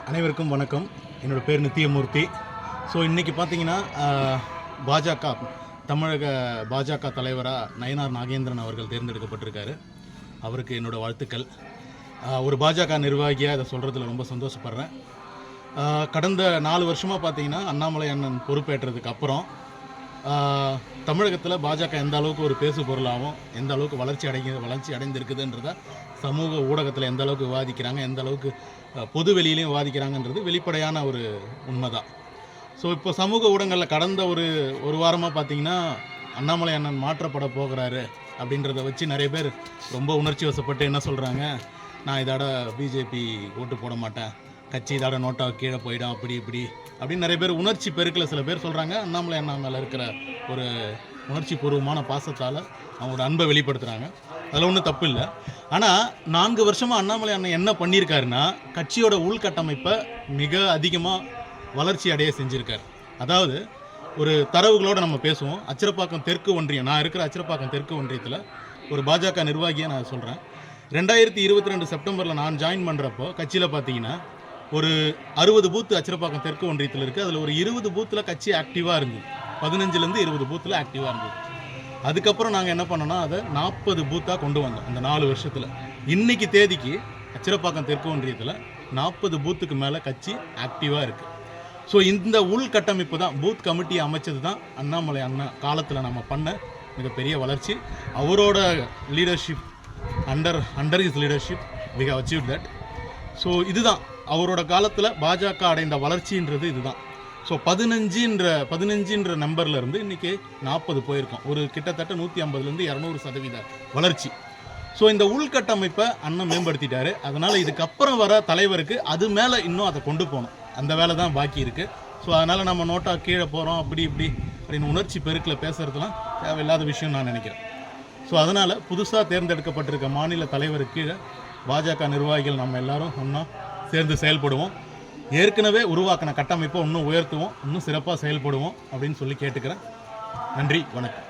அனைவருக்கும் வணக்கம். என்னோடய பேர் நித்தியமூர்த்தி. ஸோ இன்றைக்கி பார்த்தீங்கன்னா பாஜக தமிழக பாஜக தலைவராக நயினார் நாகேந்திரன் அவர்கள் தேர்ந்தெடுக்கப்பட்டிருக்காரு. அவருக்கு என்னோடய வாழ்த்துக்கள். ஒரு பாஜக நிர்வாகியாக இதை சொல்கிறதுல ரொம்ப சந்தோஷப்படுறேன். கடந்த 4 வருஷமாக பார்த்தீங்கன்னா அண்ணாமலை அண்ணன் பொறுப்பேற்றதுக்கு அப்புறம் தமிழகத்தில் பாஜக எந்த அளவுக்கு ஒரு பேசு பொருளாகவும் எந்த அளவுக்கு வளர்ச்சி அடைந்திருக்குதுன்றத சமூக ஊடகத்தில் எந்த அளவுக்கு விவாதிக்கிறாங்க, எந்த அளவுக்கு பொது வெளியிலையும் விவாதிக்கிறாங்கன்றது வெளிப்படையான ஒரு உண்மை தான். ஸோ இப்போ சமூக ஊடகங்களில் கடந்த ஒரு வாரமாக பார்த்தீங்கன்னா அண்ணாமலை அண்ணன் மாற்றப்பட போகிறாரு அப்படின்றத வச்சு நிறைய பேர் ரொம்ப உணர்ச்சி வசப்பட்டு என்ன சொல்கிறாங்க, நான் இதோட பிஜேபி ஓட்டு போட மாட்டேன், கட்சி இதோட நோட்டா கீழே போயிடும், அப்படி இப்படி அப்படின்னு நிறைய பேர் உணர்ச்சி பெருக்கில் சில பேர் சொல்கிறாங்க. அண்ணாமலை அண்ணா மேலே இருக்கிற ஒரு உணர்ச்சி பூர்வமான பாசத்தால் அவங்களோட அன்பை வெளிப்படுத்துகிறாங்க. அதில் ஒன்றும் தப்பு இல்லை. ஆனால் 4 வருஷமாக அண்ணாமலை அண்ணன் என்ன பண்ணியிருக்காருன்னா கட்சியோட உள்கட்டமைப்பை மிக அதிகமாக வளர்ச்சி அடைய செஞ்சுருக்கார். அதாவது ஒரு தரவுகளோடு நம்ம பேசுவோம். அச்சிரப்பாக்கம் தெற்கு ஒன்றியம், நான் இருக்கிற அச்சிரப்பாக்கம் தெற்கு ஒன்றியத்தில் ஒரு பாஜக நிர்வாகியாக நான் சொல்கிறேன். 2022 செப்டம்பரில் நான் ஜாயின் பண்ணுறப்போ கட்சியில் பார்த்தீங்கன்னா ஒரு 60 பூத்து அச்சிரப்பாக்கம் தெற்கு ஒன்றியத்தில் இருக்குது. அதில் ஒரு 20 பூத்தில் கட்சி ஆக்டிவாக இருந்தது. 15லேருந்து 20 பூத்தில் ஆக்டிவாக இருந்தது. அதுக்கப்புறம் நாங்கள் என்ன பண்ணோன்னா அதை 40 பூத்தாக கொண்டு வந்தோம் அந்த 4 வருஷத்தில். இன்றைக்கி தேதிக்கு அச்சிரப்பாக்கம் தெற்கு ஒன்றியத்தில் 40 பூத்துக்கு மேலே கட்சி ஆக்டிவாக இருக்குது. ஸோ இந்த உள்கட்டமைப்பு தான், பூத் கமிட்டியை அமைச்சது தான் அண்ணாமலை அண்ணா காலத்தில் நம்ம பண்ண மிகப்பெரிய வளர்ச்சி. அவரோட leadership, under his leadership we have achieved that. So இதுதான் அவரோட காலத்தில் பாஜக அடைந்த வளர்ச்சின்றது இதுதான். ஸோ 15 நம்பரில் இருந்து இன்றைக்கி 40 போயிருக்கோம். ஒரு கிட்டத்தட்ட 150லேருந்து 200% வளர்ச்சி. ஸோ இந்த உள்கட்டமைப்பை அண்ணன் மேம்படுத்திட்டாரு. அதனால் இதுக்கப்புறம் வர தலைவருக்கு அது மேலே இன்னும் அதை கொண்டு போகணும், அந்த வேலை தான் பாக்கி இருக்குது. ஸோ அதனால் நம்ம நோட்டா கீழே போகிறோம் அப்படி இப்படி அப்படின்னு உணர்ச்சி பெருக்கில் பேசுகிறதுலாம் தேவையில்லாத விஷயம் நான் நினைக்கிறேன். ஸோ அதனால் புதுசாக தேர்ந்தெடுக்கப்பட்டிருக்க மாநில தலைவருக்கு கீழே பாஜக நிர்வாகிகள் நம்ம எல்லாரும் ஒன்றா சேர்ந்து செயல்படுவோம். ஏற்கனவே உருவாக்கின கட்டமைப்பை இன்னும் உயர்த்துவோம், இன்னும் சிறப்பாக செயல்படுவோம் அப்படின்னு சொல்லி கேட்டுக்கிறேன். நன்றி, வணக்கம்.